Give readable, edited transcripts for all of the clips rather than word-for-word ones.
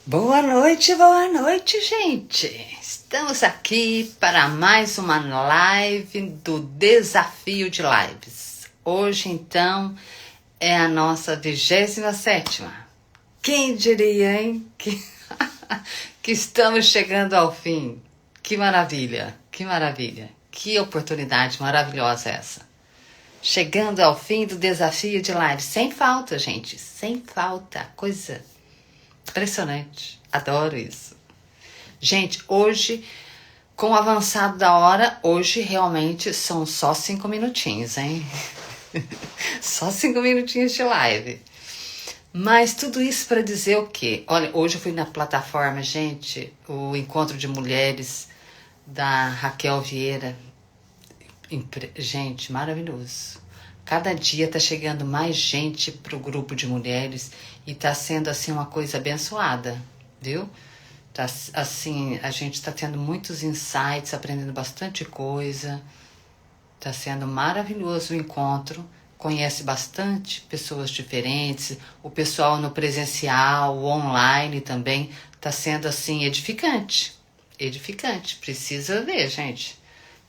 Boa noite, gente! Estamos aqui para mais uma live do Desafio de Lives. Hoje, então, é a nossa 27ª. Quem diria, hein? Que estamos chegando ao fim. Que maravilha, que maravilha. Que oportunidade maravilhosa essa. Chegando ao fim do Desafio de Lives. Sem falta, gente. Sem falta. Coisa impressionante. Adoro isso. Gente, hoje, com o avançado da hora, hoje realmente são só 5 minutinhos, hein? Só 5 minutinhos de live. Mas tudo isso para dizer o quê? Olha, hoje eu fui na plataforma, gente, o Encontro de Mulheres da Raquel Vieira. Gente, maravilhoso. Cada dia tá chegando mais gente pro grupo de mulheres e tá sendo assim uma coisa abençoada, viu? Tá, assim, a gente tá tendo muitos insights, aprendendo bastante coisa. Tá sendo maravilhoso o encontro. Conhece bastante pessoas diferentes. O pessoal no presencial, o online também tá sendo assim edificante. Edificante. Precisa ver, gente.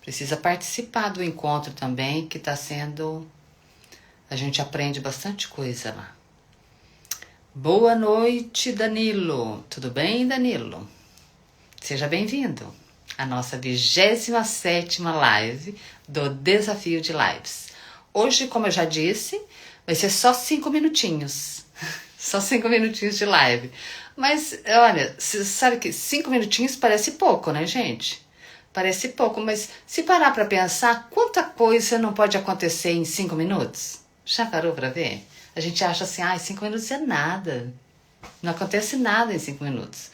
Precisa participar do encontro também, que tá sendo... A gente aprende bastante coisa lá. Boa noite, Danilo. Tudo bem, Danilo? Seja bem-vindo à nossa 27ª live do Desafio de Lives. Hoje, como eu já disse, vai ser só 5 minutinhos. Só 5 minutinhos de live. Mas, olha, você sabe que 5 minutinhos parece pouco, né, gente? Parece pouco, mas se parar para pensar, quanta coisa não pode acontecer em 5 minutos? Já parou para ver? A gente acha assim, 5 minutos é nada. Não acontece nada em 5 minutos.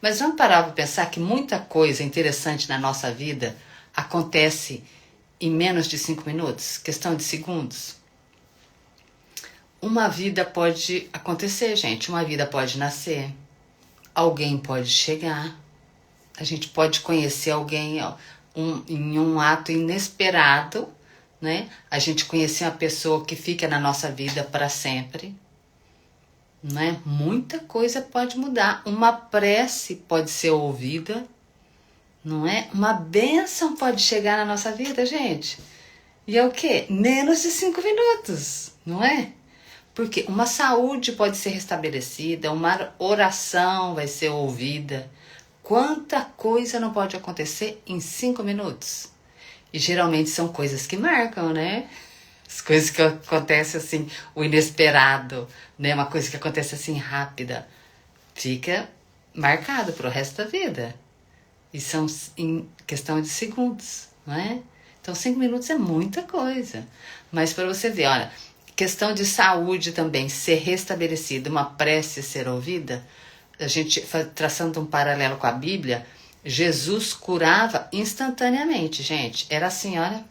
Mas vamos parar para pensar que muita coisa interessante na nossa vida acontece em menos de 5 minutos, questão de segundos. Uma vida pode acontecer, gente. Uma vida pode nascer. Alguém pode chegar. A gente pode conhecer alguém em um ato inesperado, né? A gente conhecer uma pessoa que fica na nossa vida para sempre, né? Muita coisa pode mudar. Uma prece pode ser ouvida, não é? Uma bênção pode chegar na nossa vida, gente. E é o quê? Menos de 5 minutos, não é? Porque uma saúde pode ser restabelecida, uma oração vai ser ouvida. Quanta coisa não pode acontecer em 5 minutos? E geralmente são coisas que marcam, né? As coisas que acontecem assim, o inesperado, né? Uma coisa que acontece assim rápida, fica marcado pro resto da vida. E são em questão de segundos, não é? Então 5 minutos é muita coisa. Mas para você ver, olha, questão de saúde também, ser restabelecida, uma prece ser ouvida, a gente traçando um paralelo com a Bíblia, Jesus curava instantaneamente, gente. Era assim, olha,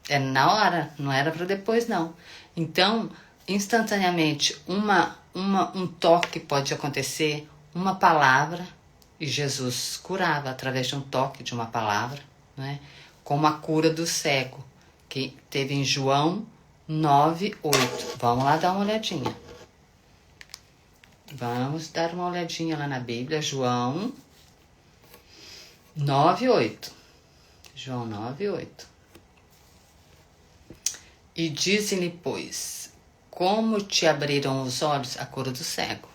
é na hora, não era para depois, não. Então, instantaneamente, um toque pode acontecer, uma palavra, e Jesus curava através de um toque, de uma palavra, né? Como a cura do cego, que teve em João 9:8. Vamos lá dar uma olhadinha. Vamos dar uma olhadinha lá na Bíblia, João 9:8. João 9:8. E disse-lhe, pois, como te abriram os olhos, a cura do cego,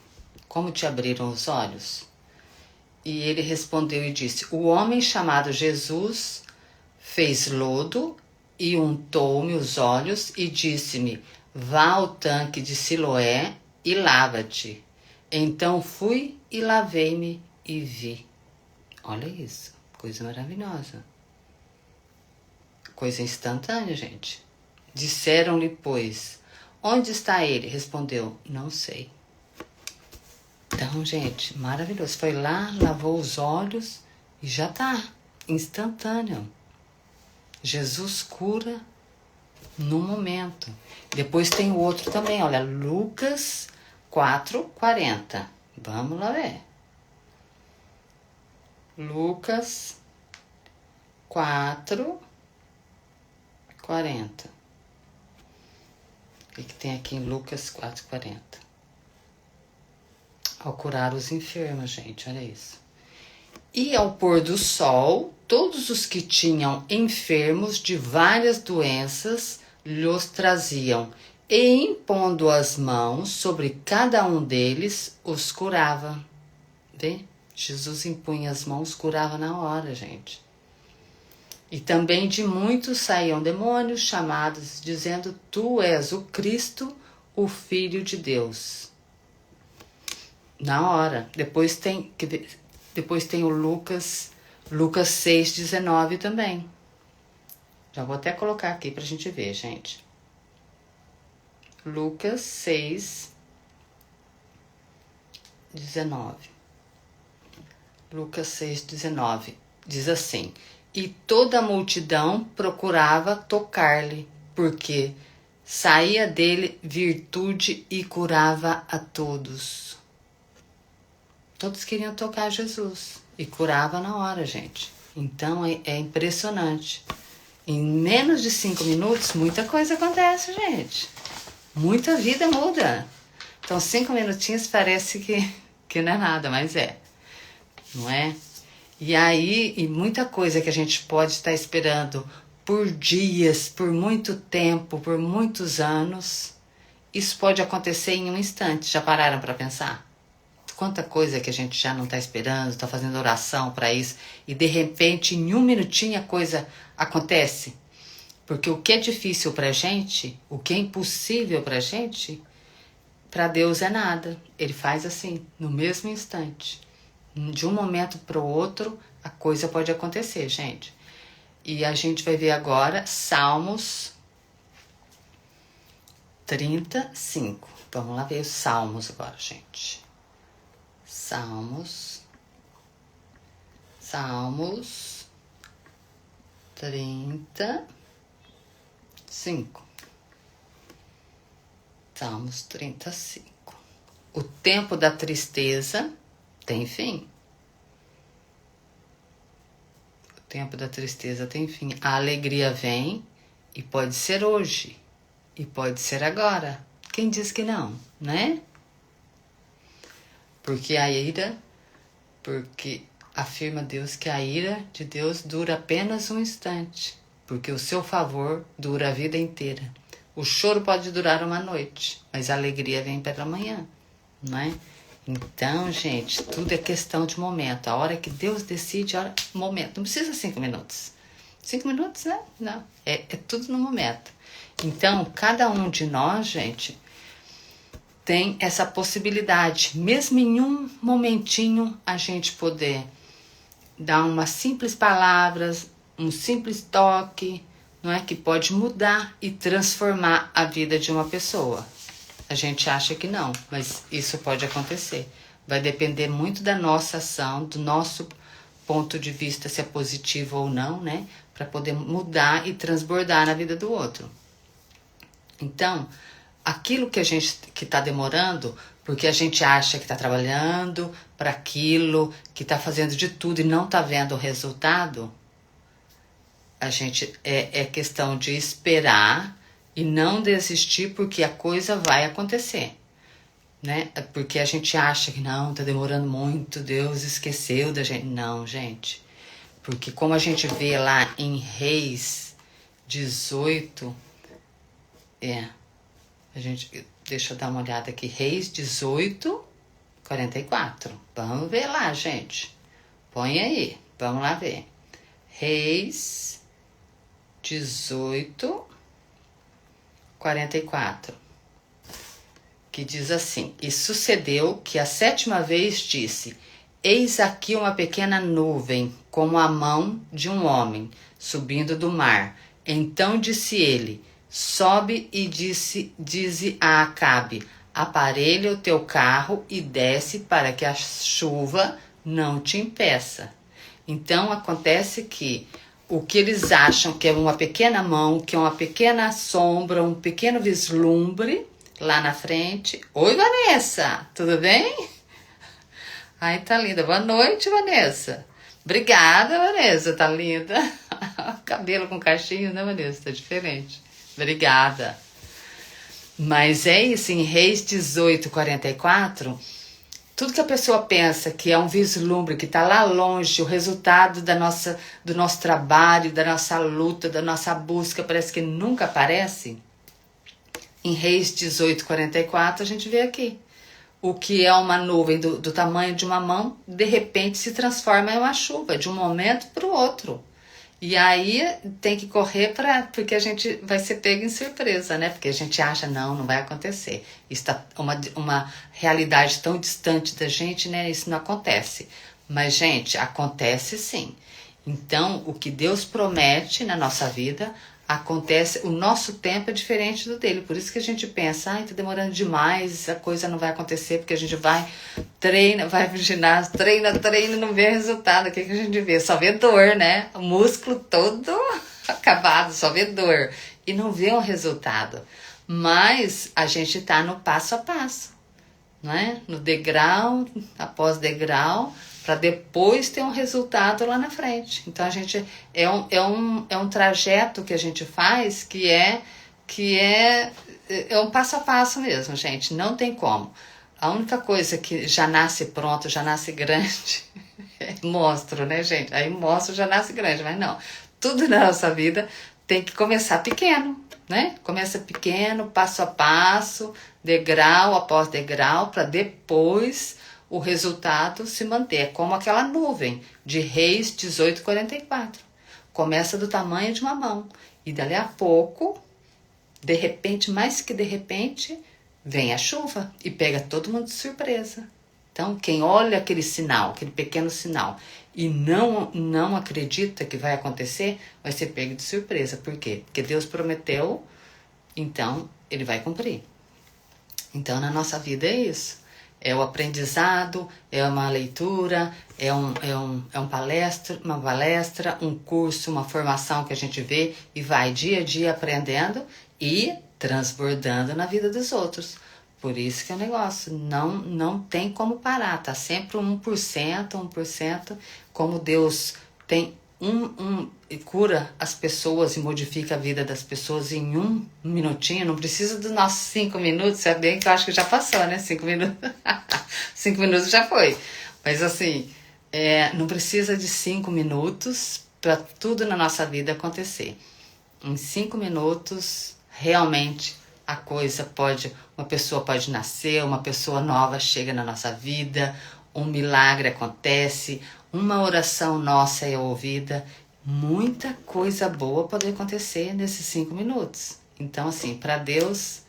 como te abriram os olhos? E ele respondeu e disse, o homem chamado Jesus fez lodo e untou-me os olhos e disse-me, vá ao tanque de Siloé e lava-te. Então fui e lavei-me e vi. Olha isso, coisa maravilhosa. Coisa instantânea, gente. Disseram-lhe, pois, onde está ele? Respondeu, não sei. Então, gente, maravilhoso. Foi lá, lavou os olhos e já tá. Instantâneo. Jesus cura no momento. Depois tem o outro também, olha, Lucas 4:40. Vamos lá ver. Lucas 4:40. O que tem aqui em Lucas 4:40? ao curar os enfermos, gente, olha isso. E ao pôr do sol, todos os que tinham enfermos de várias doenças lhos traziam, e impondo as mãos sobre cada um deles, os curava. Vê? Jesus impunha as mãos, curava na hora, gente. E também de muitos saíam demônios chamados, dizendo: Tu és o Cristo, o Filho de Deus. Na hora. Depois tem o Lucas 6,19 também. Já vou até colocar aqui pra gente ver, gente. Lucas 6,19. Lucas 6,19 diz assim: E toda a multidão procurava tocar-lhe, porque saía dele virtude e curava a todos. Todos queriam tocar Jesus e curava na hora, gente. Então é impressionante. Em menos de 5 minutos, muita coisa acontece, gente. Muita vida muda. Então 5 minutinhos parece que não é nada, mas é. Não é? E aí, e muita coisa que a gente pode estar esperando por dias, por muito tempo, por muitos anos, isso pode acontecer em um instante. Já pararam para pensar? Quanta coisa que a gente já não está esperando, está fazendo oração para isso, e de repente, em um minutinho, a coisa acontece. Porque o que é difícil para a gente, o que é impossível para a gente, para Deus é nada. Ele faz assim, no mesmo instante. De um momento para o outro, a coisa pode acontecer, gente. E a gente vai ver agora Salmos 35. Vamos lá ver os Salmos agora, gente. Salmos 35. Salmos 35. O tempo da tristeza tem fim. O tempo da tristeza tem fim. A alegria vem e pode ser hoje. E pode ser agora. Quem diz que não, né? Porque afirma Deus que a ira de Deus dura apenas um instante. Porque o seu favor dura a vida inteira. O choro pode durar uma noite, mas a alegria vem pela manhã, não é? Então, gente, tudo é questão de momento. A hora que Deus decide, momento. Não precisa 5 minutos. 5 minutos, né? Não. É tudo no momento. Então, cada um de nós, gente, tem essa possibilidade, mesmo em um momentinho, a gente poder dar umas simples palavras, um simples toque, não é? Que pode mudar e transformar a vida de uma pessoa. A gente acha que não, mas isso pode acontecer. Vai depender muito da nossa ação, do nosso ponto de vista, se é positivo ou não, né? Para poder mudar e transbordar na vida do outro. Então, aquilo que está demorando, porque a gente acha que está trabalhando para aquilo, que está fazendo de tudo e não está vendo o resultado, a gente é questão de esperar e não desistir, porque a coisa vai acontecer, né? Porque a gente acha que não, está demorando muito, Deus esqueceu da gente. Não, gente. Porque como a gente vê lá em Reis 18, deixa eu dar uma olhada aqui, Reis 18, 44. Vamos ver lá, gente. Põe aí, vamos lá ver. Reis 18, 44. Que diz assim: E sucedeu que a 7ª vez disse: Eis aqui uma pequena nuvem, como a mão de um homem, subindo do mar. Então disse ele: Sobe e dize a Acabe: Aparelha o teu carro e desce, para que a chuva não te impeça. Então acontece que o que eles acham que é uma pequena mão, que é uma pequena sombra, um pequeno vislumbre lá na frente. Oi, Vanessa, tudo bem? Ai, tá linda. Boa noite, Vanessa. Obrigada, Vanessa, tá linda. Cabelo com cachinho, né, Vanessa? Tá diferente. Obrigada. Mas é isso, em Reis 18, 44, Tudo que a pessoa pensa que é um vislumbre, que está lá longe, o resultado do nosso trabalho, da nossa luta, da nossa busca, parece que nunca aparece. Em Reis 18:44 a gente vê aqui. O que é uma nuvem do tamanho de uma mão, de repente se transforma em uma chuva, de um momento para o outro. E aí tem que correr porque a gente vai ser pego em surpresa, né? Porque a gente acha, não vai acontecer. Isso tá uma realidade tão distante da gente, né? Isso não acontece. Mas, gente, acontece sim. Então, o que Deus promete na nossa vida acontece, o nosso tempo é diferente do dele. Por isso que a gente pensa, tá demorando demais, a coisa não vai acontecer, porque a gente treina, vai pro ginásio, treina, não vê resultado. O que a gente vê? Só vê dor, né? O músculo todo acabado, só vê dor. E não vê um resultado. Mas a gente tá no passo a passo, né? No degrau, após degrau, para depois ter um resultado lá na frente. Então a gente é um trajeto que a gente faz que é um passo a passo mesmo, gente. Não tem como. A única coisa que já nasce pronto, já nasce grande, é monstro, né, gente? Aí monstro já nasce grande, mas não. Tudo na nossa vida tem que começar pequeno, né? Começa pequeno, passo a passo, degrau após degrau, para depois o resultado se manter. É como aquela nuvem de Reis 18:44. Começa do tamanho de uma mão. E dali a pouco, de repente, mais que de repente, vem a chuva e pega todo mundo de surpresa. Então, quem olha aquele sinal, aquele pequeno sinal, e não acredita que vai acontecer, vai ser pego de surpresa. Por quê? Porque Deus prometeu, então Ele vai cumprir. Então, na nossa vida é isso. É o aprendizado, é uma leitura, uma palestra, um curso, uma formação que a gente vê e vai dia a dia aprendendo e transbordando na vida dos outros. Por isso que é um negócio, não tem como parar, tá sempre 1%, como Deus tem cura as pessoas e modifica a vida das pessoas em 1 minutinho, não precisa dos nossos 5 minutos, é bem que eu acho que já passou, né? 5 minutos, 5 minutos já foi, mas assim, não precisa de 5 minutos para tudo na nossa vida acontecer. Em 5 minutos, realmente uma pessoa pode nascer, uma pessoa nova chega na nossa vida, um milagre acontece, uma oração nossa é ouvida, muita coisa boa pode acontecer nesses 5 minutos. Então, assim, para Deus,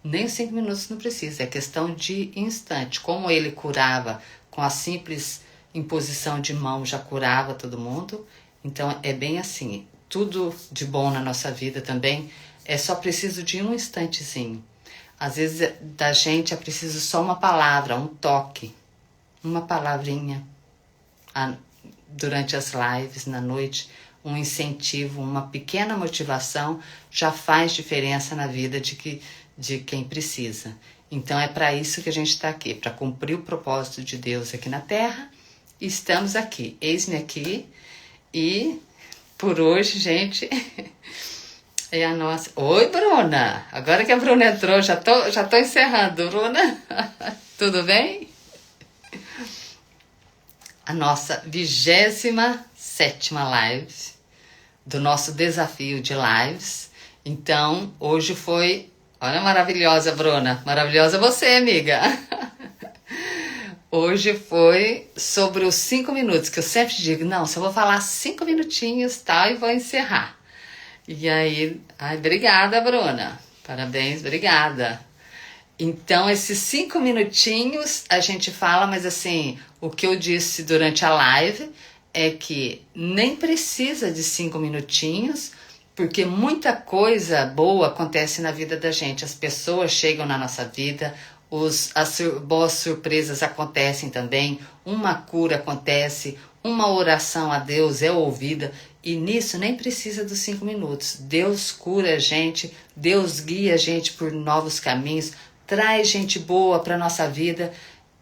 nem 5 minutos não precisa, é questão de instante. Como Ele curava com a simples imposição de mão, já curava todo mundo. Então, é bem assim, tudo de bom na nossa vida também, é só preciso de um instantezinho. Às vezes, da gente é preciso só uma palavra, um toque, uma palavrinha durante as lives, na noite, um incentivo, uma pequena motivação já faz diferença na vida de quem precisa. Então é para isso que a gente está aqui, para cumprir o propósito de Deus aqui na Terra. E estamos aqui, eis-me aqui, e por hoje, gente, é a nossa... Oi, Bruna! Agora que a Bruna entrou, já tô encerrando, Bruna. Tudo bem? A nossa 27ª live do nosso desafio de lives. Então, hoje foi... Olha, maravilhosa, Bruna. Maravilhosa você, amiga. Hoje foi sobre os 5 minutos, que eu sempre digo, não, só vou falar 5 minutinhos, tal, e vou encerrar. E aí, obrigada, Bruna. Parabéns, obrigada. Então, esses 5 minutinhos a gente fala, mas assim, o que eu disse durante a live é que nem precisa de 5 minutinhos, porque muita coisa boa acontece na vida da gente. As pessoas chegam na nossa vida, as boas surpresas acontecem também, uma cura acontece, uma oração a Deus é ouvida, e nisso nem precisa dos 5 minutos. Deus cura a gente, Deus guia a gente por novos caminhos, traz gente boa para a nossa vida,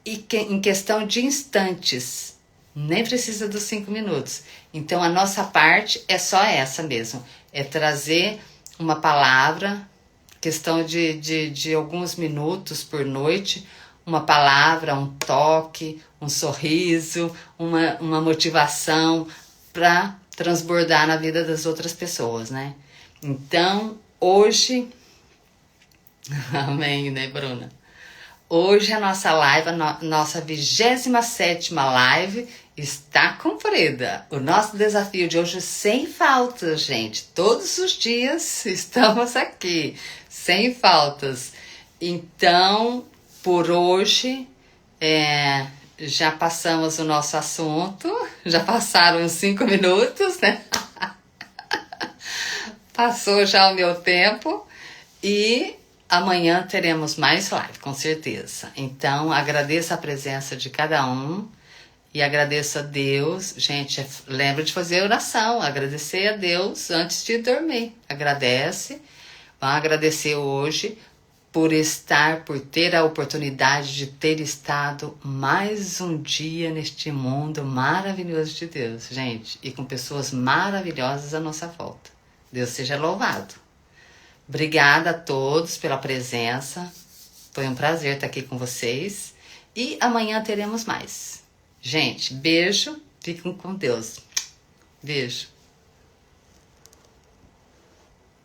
e em questão de instantes, nem precisa dos 5 minutos. Então a nossa parte é só essa mesmo, é trazer uma palavra, questão de alguns minutos por noite, uma palavra, um toque, um sorriso, uma motivação para transbordar na vida das outras pessoas, né? Então, hoje, amém, né, Bruna? Hoje a nossa live, nossa 27ª live está cumprida. O nosso desafio de hoje sem faltas, gente. Todos os dias estamos aqui, sem faltas. Então, por hoje, já passamos o nosso assunto, já passaram uns 5 minutos, né? Passou já o meu tempo e amanhã teremos mais live, com certeza. Então, agradeço a presença de cada um e agradeço a Deus. Gente, lembra de fazer oração, agradecer a Deus antes de dormir. Agradece. Vamos agradecer hoje por ter a oportunidade de ter estado mais um dia neste mundo maravilhoso de Deus, gente. E com pessoas maravilhosas à nossa volta. Deus seja louvado. Obrigada a todos pela presença. Foi um prazer estar aqui com vocês. E amanhã teremos mais. Gente, beijo. Fiquem com Deus. Beijo.